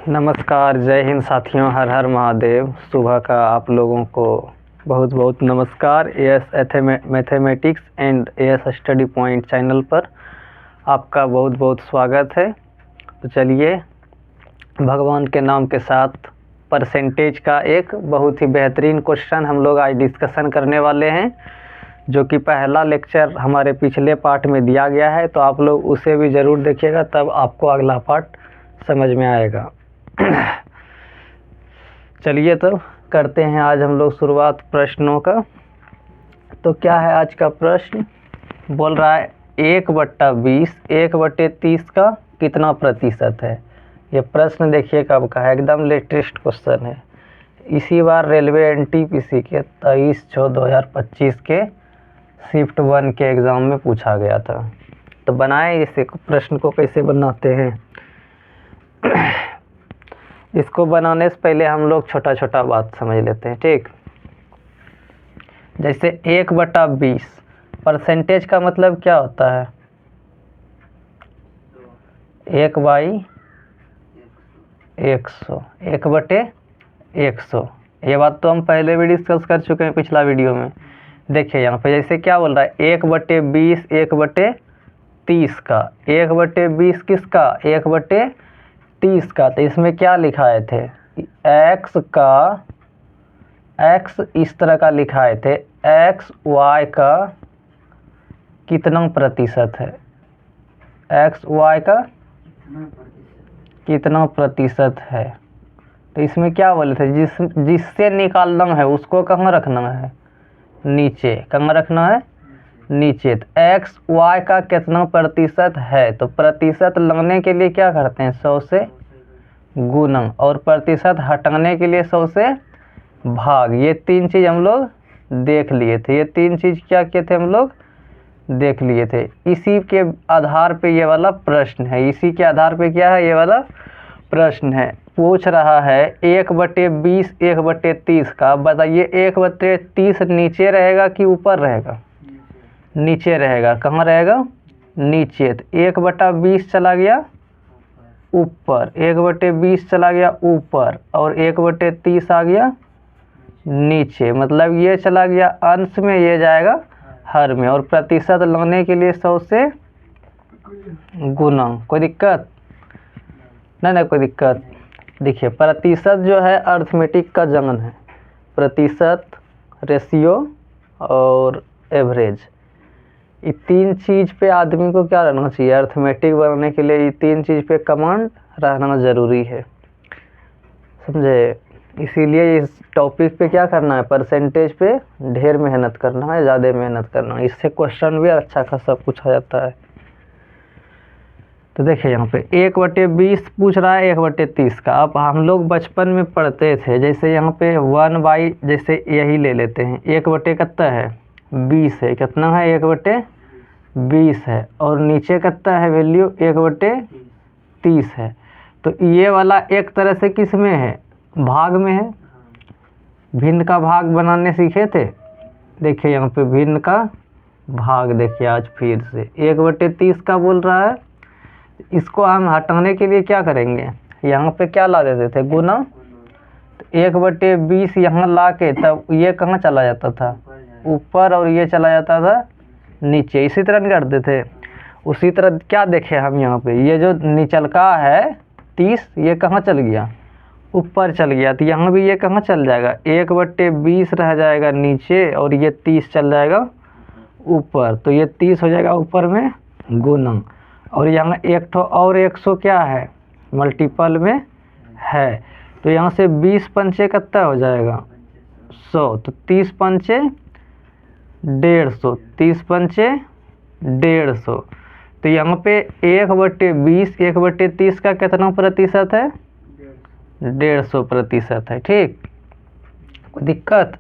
नमस्कार, जय हिंद साथियों, हर हर महादेव। सुबह का आप लोगों को बहुत बहुत नमस्कार। As mathematics and as study point channel पर आपका बहुत बहुत स्वागत है। तो चलिए, भगवान के नाम के साथ परसेंटेज का एक बहुत ही बेहतरीन क्वेश्चन हम लोग आज डिस्कशन करने वाले हैं, जो कि पहला लेक्चर हमारे पिछले पार्ट में दिया गया है। तो आप लोग उसे भी ज़रूर देखिएगा, तब आपको अगला पार्ट समझ में आएगा। चलिए तो करते हैं आज हम लोग शुरुआत प्रश्नों का। तो क्या है आज का प्रश्न? बोल रहा है 1/20 1/30 का कितना प्रतिशत है। ये प्रश्न देखिए कब का है, एकदम लेटेस्ट क्वेश्चन है। इसी बार रेलवे एनटीपीसी के 23/6/2025 के शिफ्ट 1 के एग्ज़ाम में पूछा गया था। तो बनाए इसे प्रश्न को कैसे बनाते हैं। इसको बनाने से पहले हम लोग छोटा छोटा बात समझ लेते हैं, ठीक। जैसे 1/20 परसेंटेज का मतलब क्या होता है? 1/100, 1/100। ये बात तो हम पहले भी डिस्कस कर चुके हैं पिछला वीडियो में। देखिए यहाँ पे जैसे क्या बोल रहा है, 1/20 1/30 का। 1/20 किसका? 1/30 का। तो इसमें क्या लिखाए थे? एक्स इस तरह का लिखाए थे, एक्स वाई का कितना प्रतिशत है, एक्स वाई का कितना प्रतिशत है। तो इसमें क्या बोले थे, जिससे निकालना है उसको कहाँ रखना है? नीचे। कहाँ रखना है? नीचे। तो एक्स वाई का कितना प्रतिशत है, तो प्रतिशत लगने के लिए क्या करते हैं? 100 से गुणा, और प्रतिशत हटाने के लिए 100 से भाग। ये तीन चीज़ हम लोग देख लिए थे। ये तीन चीज़ क्या किए थे हम लोग? देख लिए थे। इसी के आधार पे ये वाला प्रश्न है। इसी के आधार पे क्या है? ये वाला प्रश्न है। पूछ रहा है 1/20 1/30 का। बताइए 1/30 नीचे रहेगा कि ऊपर रहेगा? नीचे रहेगा। कहाँ रहेगा? नीचे। तो 1/20 चला गया ऊपर, 1/20 चला गया ऊपर, और 1/30 आ गया नीचे। मतलब ये चला गया अंश में, ये जाएगा हर में। और प्रतिशत लगने के लिए 100 से गुना। कोई दिक्कत? नहीं कोई दिक्कत। देखिए, प्रतिशत जो है अर्थमेटिक का जंगन है। प्रतिशत, रेशियो और एवरेज, ये तीन चीज़ पे आदमी को क्या रहना चाहिए? अर्थमेटिक बनाने के लिए ये तीन चीज़ पे कमांड रहना ज़रूरी है, समझे। इसीलिए इस टॉपिक पे क्या करना है? परसेंटेज पे ढेर मेहनत करना है, ज़्यादा मेहनत करना है। इससे क्वेश्चन भी अच्छा खासा पूछा जाता है। तो देखिए यहाँ पे 1/20 पूछ रहा है 1/30 का। अब हम लोग बचपन में पढ़ते थे, जैसे यहाँ पे 1/, जैसे यही ले लेते हैं। 1/, कितना है? 20 है। कितना है? 1/20 है। और नीचे कितना है वैल्यू? 1/30 है। तो ये वाला एक तरह से किस में है? भाग में है। भिन्न का भाग बनाने सीखे थे। देखिए यहाँ पे भिन्न का भाग। देखिए आज फिर से 1/30 का बोल रहा है। इसको हम हटाने के लिए क्या करेंगे? यहाँ पे क्या ला देते थे? गुना। तो 1/20 यहाँ ला के तब ये कहाँ चला जाता था? ऊपर, और ये चला जाता था नीचे। इसी तरह नहीं करते थे? उसी तरह क्या देखे हम यहाँ पे, ये जो निचल का है 30, ये कहाँ चल गया? ऊपर चल गया। तो यहाँ भी ये कहाँ चल जाएगा? 1/20 रह जाएगा नीचे, और ये 30 चल जाएगा ऊपर। तो ये 30 हो जाएगा ऊपर में गुना। और यहाँ एक ठो और 100 क्या है? मल्टीपल में है। तो यहाँ से 20 पंचे कितना हो जाएगा? 100। तो 30 पंचे 150, 30 पंचे 150। तो यहाँ पे 1/20 1/30 का कितना प्रतिशत है? 150% है, ठीक। कोई दिक्कत?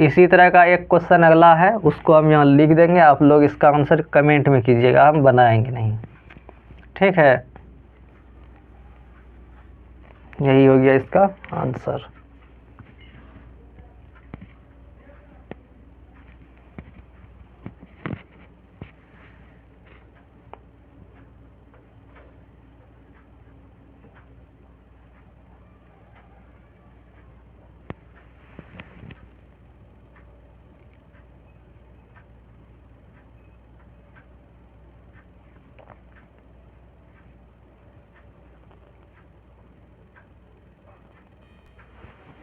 इसी तरह का एक क्वेश्चन अगला है, उसको हम यहाँ लिख देंगे। आप लोग इसका आंसर कमेंट में कीजिएगा, हम बनाएंगे नहीं, ठीक है। यही हो गया इसका आंसर।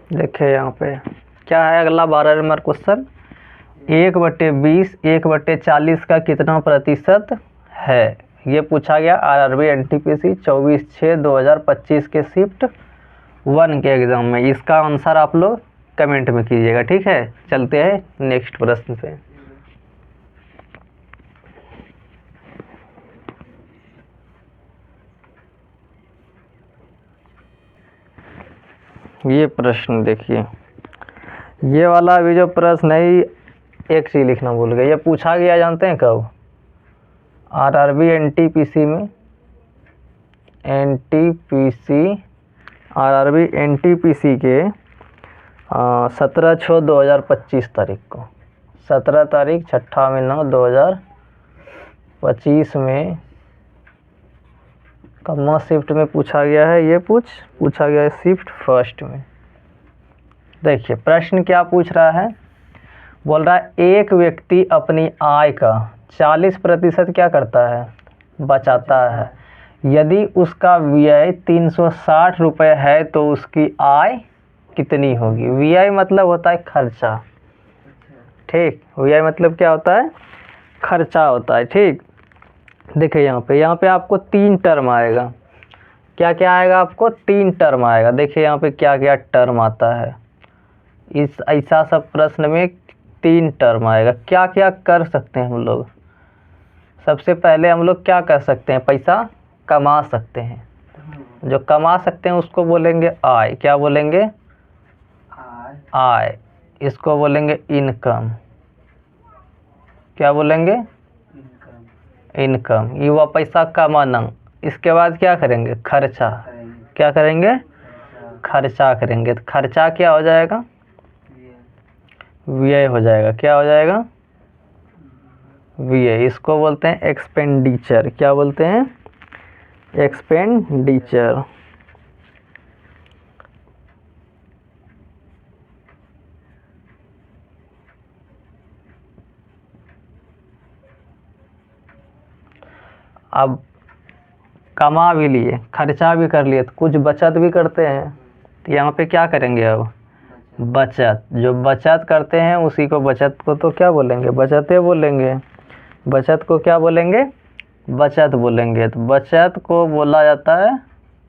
देखिए यहाँ पे क्या है अगला 12 नंबर क्वेश्चन, 1/20 1/40 का कितना प्रतिशत है। ये पूछा गया आरआरबी एनटीपीसी 24/6/2025 के शिफ्ट 1 के एग्ज़ाम में। इसका आंसर आप लोग कमेंट में कीजिएगा, ठीक है। चलते हैं नेक्स्ट प्रश्न पे। ये प्रश्न देखिए, ये वाला अभी जो प्रश्न है, एक चीज़ लिखना भूल गए। ये पूछा गया जानते हैं कब, आरआरबी एनटीपीसी में, आरआरबी एनटीपीसी के 17/6/2025 तारीख को, 17 तारीख 6 महीना 2025 में कम्मा शिफ्ट में पूछा गया है। ये पूछा गया है शिफ्ट फर्स्ट में। देखिए प्रश्न क्या पूछ रहा है, बोल रहा है एक व्यक्ति अपनी आय का 40% क्या करता है, बचाता है। यदि उसका व्यय 360 रुपये है तो उसकी आय कितनी होगी। व्यय मतलब होता है खर्चा, ठीक। व्यय मतलब क्या होता है, खर्चा होता है, ठीक। देखिए यहाँ पे आपको 3 टर्म आएगा। क्या क्या आएगा आपको, 3 टर्म आएगा। देखिए यहाँ पे क्या क्या टर्म आता है। इस ऐसा सब प्रश्न में 3 टर्म आएगा। क्या क्या कर सकते हैं हम लोग, सबसे पहले हम लोग क्या कर सकते हैं, पैसा कमा सकते हैं। जो कमा सकते हैं उसको बोलेंगे आय। क्या बोलेंगे, आय। इसको बोलेंगे इनकम। क्या बोलेंगे, इनकम। युवा पैसा कमाना। इसके बाद क्या करेंगे, खर्चा। क्या करेंगे, खर्चा करेंगे। तो खर्चा क्या हो जाएगा, व्यय हो जाएगा। क्या हो जाएगा, व्यय। इसको बोलते हैं एक्सपेंडिचर। क्या बोलते हैं, एक्सपेंडिचर। अब कमा भी लिए, खर्चा भी कर लिए, तो कुछ बचत भी करते हैं। तो यहाँ पे क्या करेंगे, अब बचत। जो बचत करते हैं उसी को, बचत को तो क्या बोलेंगे, बचतें बोलेंगे। बचत को क्या बोलेंगे, बचत बोलेंगे। तो बचत को बोला जाता है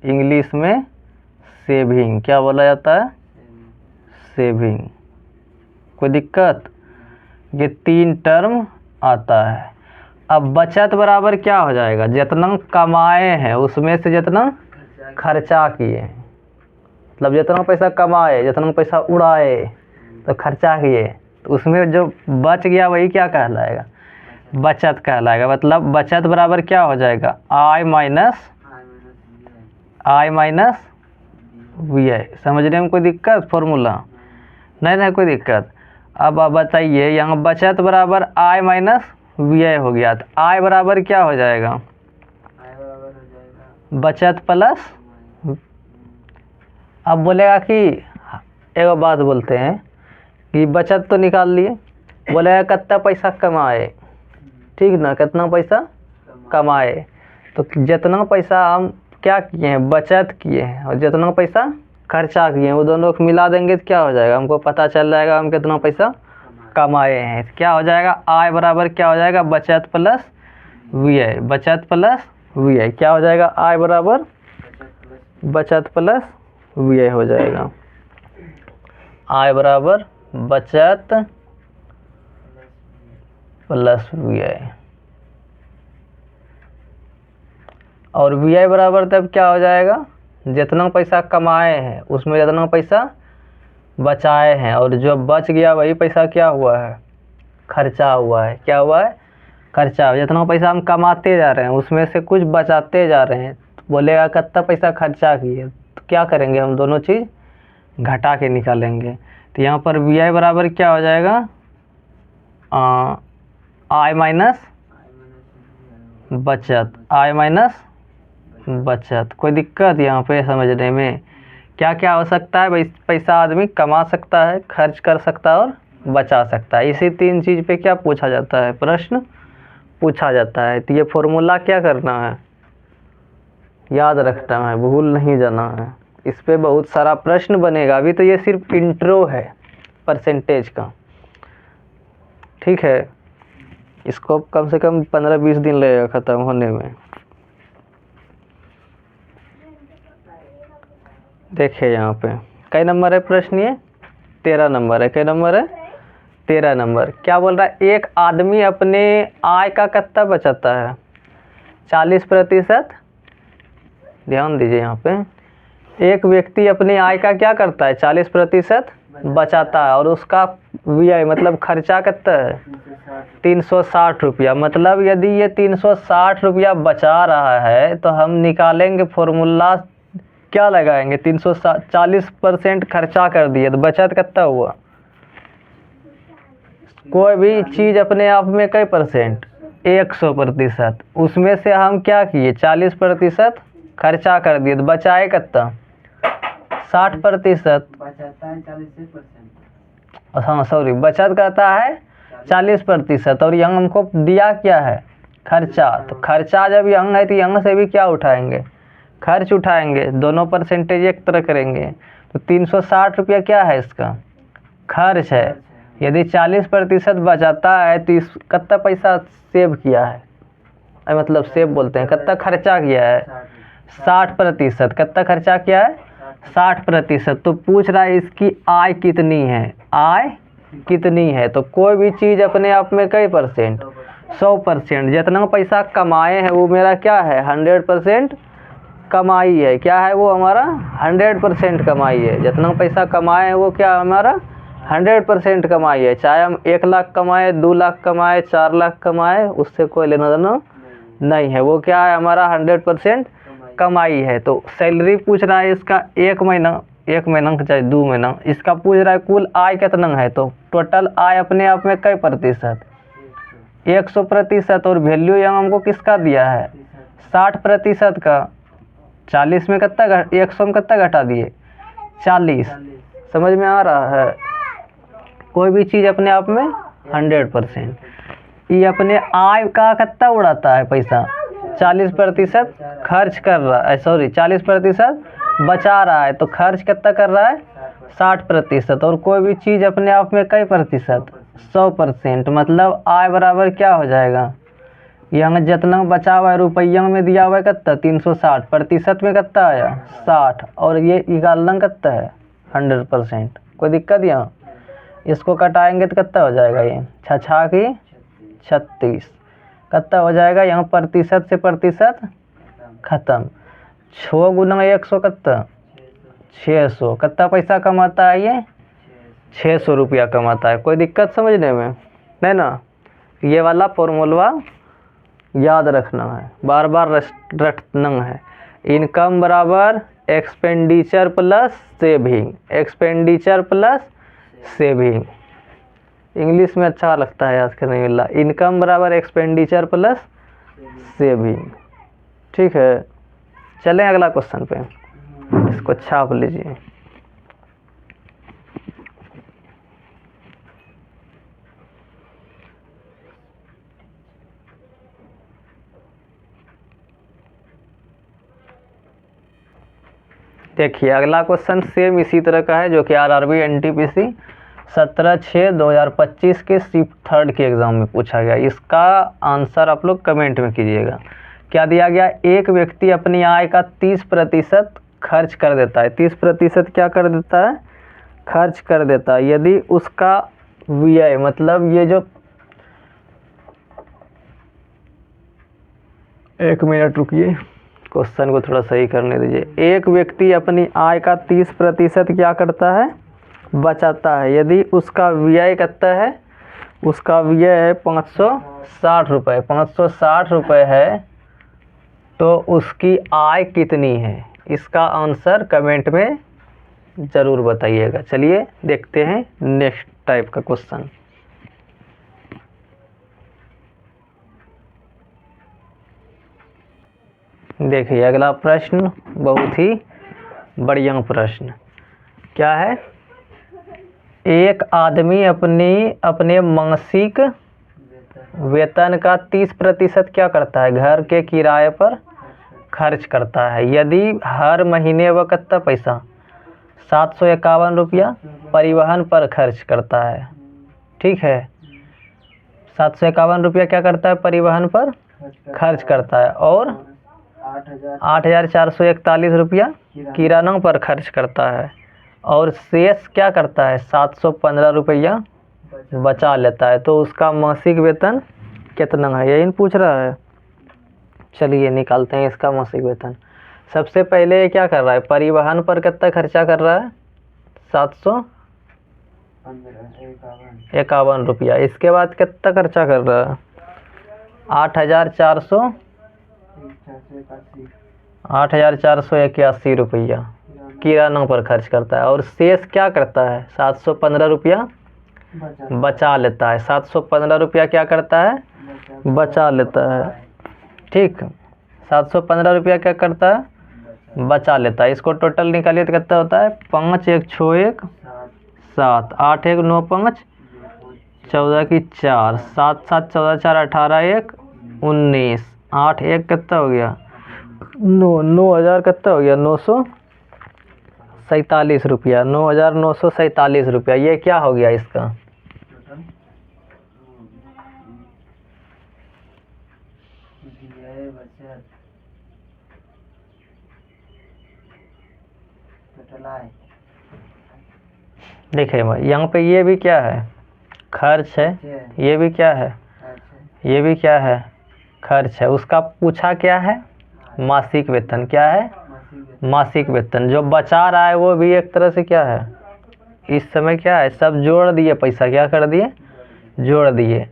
इंग्लिश में सेविंग। क्या बोला जाता है, सेविंग। कोई दिक्कत, ये 3 टर्म आता है। अब बचत बराबर क्या हो जाएगा, जितना कमाए हैं उसमें से जितना खर्चा किए, मतलब जितना पैसा कमाए, जितना पैसा उड़ाए, तो खर्चा किए, तो उसमें जो बच गया वही क्या कहलाएगा, बचत कहलाएगा। मतलब बचत बराबर क्या हो जाएगा, आय माइनस व्यय। समझने में कोई दिक्कत, फॉर्मूला नहीं कोई दिक्कत। अब आप बताइए, यहाँ बचत बराबर आय माइनस व्यय हो गया, तो आय बराबर क्या हो जाएगा, बचत प्लस। अब बोलेगा कि एक बात बोलते हैं कि बचत तो निकाल लिए, बोलेगा कितना पैसा कमाए, ठीक ना, कितना पैसा कमाए। तो जितना पैसा हम क्या किए हैं, बचत किए हैं, और जितना पैसा खर्चा किए हैं, वो दोनों को मिला देंगे तो क्या हो जाएगा, हमको पता चल जाएगा हम कितना पैसा कमाए हैं। तो क्या हो जाएगा, आय बराबर क्या हो जाएगा, बचत प्लस व्यय। बचत प्लस व्यय क्या हो जाएगा, आय बराबर बचत प्लस व्यय हो जाएगा। आय बराबर बचत प्लस व्यय, और व्यय बराबर तब क्या हो जाएगा, जितना पैसा कमाए हैं उसमें जितना पैसा बचाए हैं, और जो बच गया वही पैसा क्या हुआ है, खर्चा हुआ है। क्या हुआ है, खर्चा। जितना पैसा हम कमाते जा रहे हैं उसमें से कुछ बचाते जा रहे हैं, तो बोलेगा कितना पैसा खर्चा किए, तो क्या करेंगे हम दोनों चीज़ घटा के निकालेंगे। तो यहाँ पर व्यय बराबर क्या हो जाएगा, आय माइनस बचत। आय माइनस बचत। कोई दिक्कत यहाँ पे समझने में, क्या क्या हो सकता है भाई, पैसा आदमी कमा सकता है, खर्च कर सकता है और बचा सकता है। इसी 3 चीज़ पे क्या पूछा जाता है, प्रश्न पूछा जाता है। तो ये फॉर्मूला क्या करना है, याद रखना है, भूल नहीं जाना है। इस पे बहुत सारा प्रश्न बनेगा। अभी तो ये सिर्फ इंट्रो है परसेंटेज का, ठीक है। इसको कम से कम 15-20 दिन लगेगा ख़त्म होने में। देखिए यहाँ पे कई नंबर है प्रश्न, ये 13 नंबर है। कई नंबर है? 13 नंबर। क्या बोल रहा है? एक आदमी अपने आय का कितना बचाता है? 40%। ध्यान दीजिए यहाँ पे, एक व्यक्ति अपनी आय का क्या करता है? 40% बचाता है, और उसका व्यय मतलब खर्चा कितना है? 360 रुपया। मतलब यदि ये 360 रुपया बचा रहा है तो हम निकालेंगे फॉर्मूला, क्या लगाएंगे? 340% खर्चा कर दिए तो बचत कितना हुआ? कोई भी चीज़ अपने आप में कई परसेंट? 100%। उसमें से हम क्या किए? 40% खर्चा कर दिए तो बचाए कितना? 60%। हाँ सॉरी, बचत करता है 40%, और यहाँ हमको दिया क्या है? खर्चा। तो खर्चा जब यहाँ है तो यहाँ से भी क्या उठाएंगे? खर्च उठाएंगे। दोनों परसेंटेज एक तरह करेंगे। तो 360 रुपया क्या है? इसका खर्च है। यदि 40% बचाता है तो इस कितना पैसा सेव किया है? मतलब सेव बोलते हैं, कितना खर्चा किया है? 60%। कितना खर्चा किया है? 60%। तो पूछ रहा है इसकी आय कितनी है? आय कितनी है? तो कोई भी चीज़ अपने आप में कई परसेंट? 100%। जितना पैसा कमाए हैं वो मेरा क्या है? 100% कमाई है। क्या है वो? हमारा 100% कमाई है। जितना पैसा कमाए हैं वो क्या हमारा? 100% कमाई है। चाहे हम 1 लाख कमाए, 2 लाख कमाए, 4 लाख कमाए, उससे कोई लेना देना नहीं है। वो क्या है? हमारा 100% कमाई है। तो सैलरी पूछ रहा है इसका 1 महीना चाहे 2 महीना, इसका पूछ रहा है कुल आय कितना है। तो टोटल आय अपने आप में कई प्रतिशत? 100%। और वैल्यू यहाँ हमको किसका दिया है? 60% का। 40 में कितना 100 में कितना घटा दिए? 40। समझ में आ रहा है? कोई भी चीज़ अपने आप में 100%। ये अपने आय का कितना उड़ाता है पैसा? 40% खर्च कर रहा है, सॉरी 40% बचा रहा है, तो खर्च कितना कर रहा है? 60%। और कोई भी चीज़ अपने आप में कई प्रतिशत? 100%। मतलब आय बराबर क्या हो जाएगा? यहाँ जितना बचा हुआ है रुपया में दिया हुआ है कितना? 360। प्रतिशत में कितना आया? 60। और ये निकालना कितना है? 100%। कोई दिक्कत? यहाँ इसको कटाएंगे तो कितना हो जाएगा? ये 6 की 36 कितना हो जाएगा? यहाँ प्रतिशत से प्रतिशत खत्म। 6 गुना 100 कितना? 600। कितना पैसा कमाता है ये? 600 रुपया कमाता है। कोई दिक्कत समझने में? नहीं ना? ये वाला फॉर्मूला याद रखना है, बार बार रटना है। इनकम बराबर expenditure plus saving. Expenditure plus saving English में अच्छा लगता है याद करने वाला। इनकम बराबर एक्सपेंडिचर प्लस सेविंग। ठीक है, चलें अगला क्वेश्चन पे। इसको छाप लीजिए। देखिए अगला क्वेश्चन सेम इसी तरह का है जो कि आरआरबी एनटीपीसी 17/6/2025 के शिफ्ट 3 के एग्ज़ाम में पूछा गया। इसका आंसर आप लोग कमेंट में कीजिएगा। क्या दिया गया? एक व्यक्ति अपनी आय का 30% खर्च कर देता है। 30% क्या कर देता है? खर्च कर देता है। यदि उसका व्यय मतलब ये जो, एक मिनट रुकिए, क्वेश्चन को थोड़ा सही करने दीजिए। एक व्यक्ति अपनी आय का 30% क्या करता है? बचाता है। यदि उसका व्यय कितना है? उसका व्यय है 560 रुपये। 560 रुपये है तो उसकी आय कितनी है? इसका आंसर कमेंट में ज़रूर बताइएगा। चलिए देखते हैं नेक्स्ट टाइप का क्वेश्चन। देखिए अगला प्रश्न बहुत ही बढ़िया प्रश्न। क्या है? एक आदमी अपने मासिक वेतन का 30% क्या करता है? घर के किराए पर खर्च करता है। यदि हर महीने वह कितना पैसा 751 रुपया परिवहन पर खर्च करता है, ठीक है, 751 रुपया क्या करता है परिवहन पर खर्च करता है, और 8,441 रुपया किराना पर खर्च करता है, और शेष क्या करता है 715 रुपया बचा लेता है, तो उसका मासिक वेतन कितना है, यही पूछ रहा है। चलिए निकालते हैं इसका मासिक वेतन। सबसे पहले क्या कर रहा है, परिवहन पर कितना खर्चा कर रहा है 751 रुपया। इसके बाद कितना खर्चा कर रहा है 8,481 रुपया किराना पर खर्च करता है, और शेष क्या करता है 715 रुपया बचा लेता है। 715 रुपया क्या करता है बचा लेता है, ठीक। 715 रुपया क्या करता है बचा लेता है। इसको टोटल निकालिए तो कितना होता है 5 1 6 1 7 8 1 9 5 14 की 4 7 7 14 4 18 1 19 8 1 कितना हो गया 9,000 कितना हो गया 947 रुपया, 9,947 रुपया। ये क्या हो गया इसका देखिए भाई, यहाँ पे ये भी क्या है खर्च है, ये भी क्या है, ये भी क्या है खर्च है। उसका पूछा क्या है मासिक वेतन, क्या है मासिक वेतन। जो बचा रहा है वो भी एक तरह से क्या है इस समय क्या है सब जोड़ दिए, पैसा क्या कर दिए जोड़ दिए,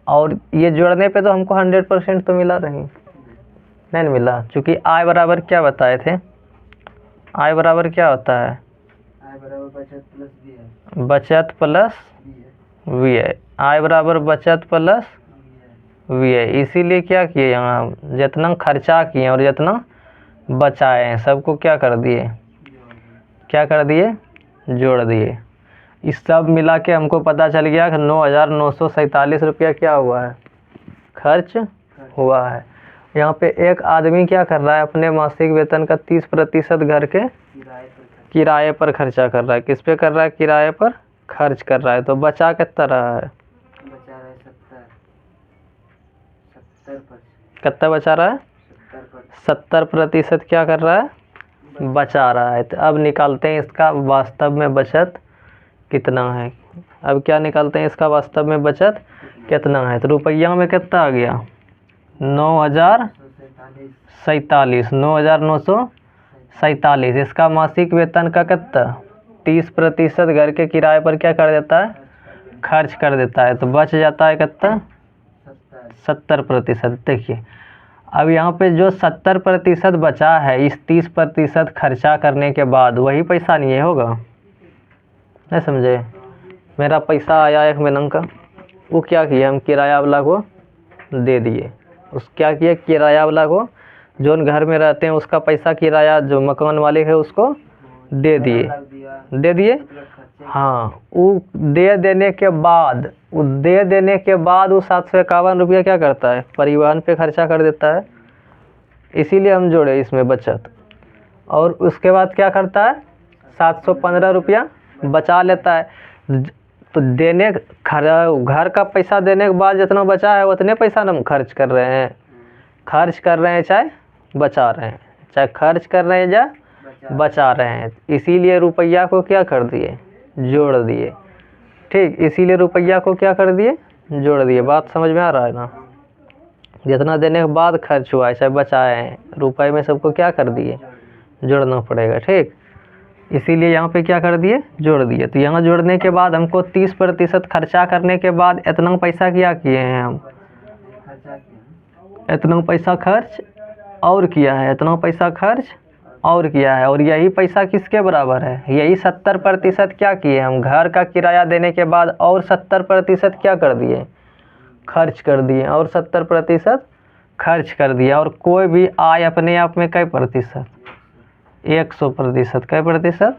और ये जोड़ने पे तो हमको 100% तो मिला नहीं मिला, क्योंकि आय बराबर क्या बताए थे, आय बराबर क्या होता है बचत प्लस व्यय, आय बराबर बचत प्लस व्यय। इसीलिए क्या किए यहाँ जितना खर्चा किए और जितना बचाए हैं सबको क्या कर दिए जोड़ दिए। इस सब मिला के हमको पता चल गया कि 9,947 रुपया क्या हुआ है खर्च हुआ है। यहाँ पे एक आदमी क्या कर रहा है अपने मासिक वेतन का 30% घर के किराए पर खर्चा कर रहा है। किस पे कर रहा है किराए पर खर्च कर रहा है, तो बचा कितना रहा है कितना बचा रहा है 70% क्या कर रहा है बचा रहा है। तो अब निकालते हैं इसका वास्तव में बचत कितना है। अब क्या निकालते हैं इसका वास्तव में बचत कितना है, तो रुपया में कितना आ गया 9,947। इसका मासिक वेतन का कितना 30% घर के किराए पर क्या कर देता है खर्च कर देता है, तो बच जाता है कितना 70%। देखिए अब यहाँ पे जो 70% बचा है इस 30% खर्चा करने के बाद वही पैसा नहीं है होगा, नहीं समझे। मेरा पैसा आया 1 महीने का, वो क्या किया हम किराया वाला को दे दिए। उस क्या किया किराया वाला को जो घर में रहते हैं उसका पैसा किराया जो मकान मालिक है उसको दे दिए हाँ। वो दे देने के बाद वो 751 रुपया क्या करता है परिवहन पे खर्चा कर देता है, इसीलिए हम जोड़े इसमें बचत। और उसके बाद क्या करता है 715 रुपया बचा लेता है। तो घर का पैसा देने के बाद जितना बचा है उतने पैसा हम खर्च कर रहे हैं चाहे बचा रहे हैं, चाहे खर्च कर रहे हैं या बचा रहे हैं। इसीलिए रुपया को क्या कर दिए जोड़ दिए, ठीक। इसीलिए रुपया को क्या कर दिए जोड़ दिए। बात समझ में आ रहा है ना। जितना देने के बाद खर्च हुआ है चाहे बचाए हैं रुपए में सबको क्या कर दिए जोड़ना पड़ेगा, ठीक। इसीलिए यहाँ पे क्या कर दिए जोड़ दिए। तो यहाँ जोड़ने के बाद हमको 30% खर्चा करने के बाद इतना पैसा क्या किए हैं हम इतना पैसा खर्च और किया है, इतना पैसा खर्च और किया है। और यही पैसा किसके बराबर है यही 70% क्या किए हम घर का किराया देने के बाद और 70% क्या कर दिए खर्च कर दिए, और 70% खर्च कर दिया। और कोई भी आय अपने आप में कई प्रतिशत 100%, कई प्रतिशत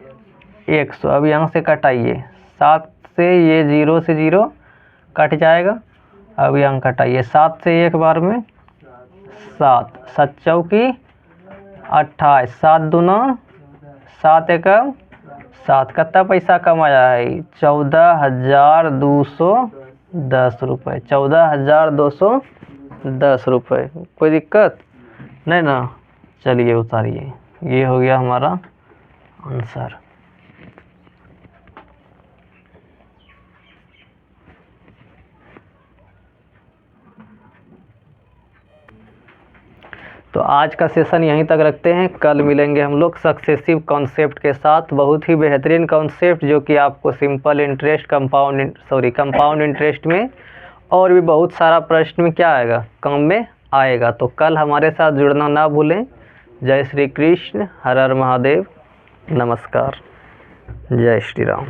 100। अब यहाँ से कटाइए 7 से ये 0 से 0 कट जाएगा। अब यहाँ कटाइए 7 से एक बार में 7 7 चौकी 28, 7 दूना 7 एकम 7, कितना पैसा कमाया है 14,210 रुपये, 14,210 रुपये। कोई दिक्कत नहीं ना? चलिए उतारिए, ये हो गया हमारा आंसर। तो आज का सेशन यहीं तक रखते हैं, कल मिलेंगे हम लोग सक्सेसिव कॉन्सेप्ट के साथ, बहुत ही बेहतरीन कॉन्सेप्ट जो कि आपको सिंपल इंटरेस्ट, कंपाउंड इंटरेस्ट में और भी बहुत सारा प्रश्न में क्या आएगा, काम में आएगा। तो कल हमारे साथ जुड़ना ना भूलें। जय श्री कृष्ण, हर हर महादेव, नमस्कार, जय श्री राम।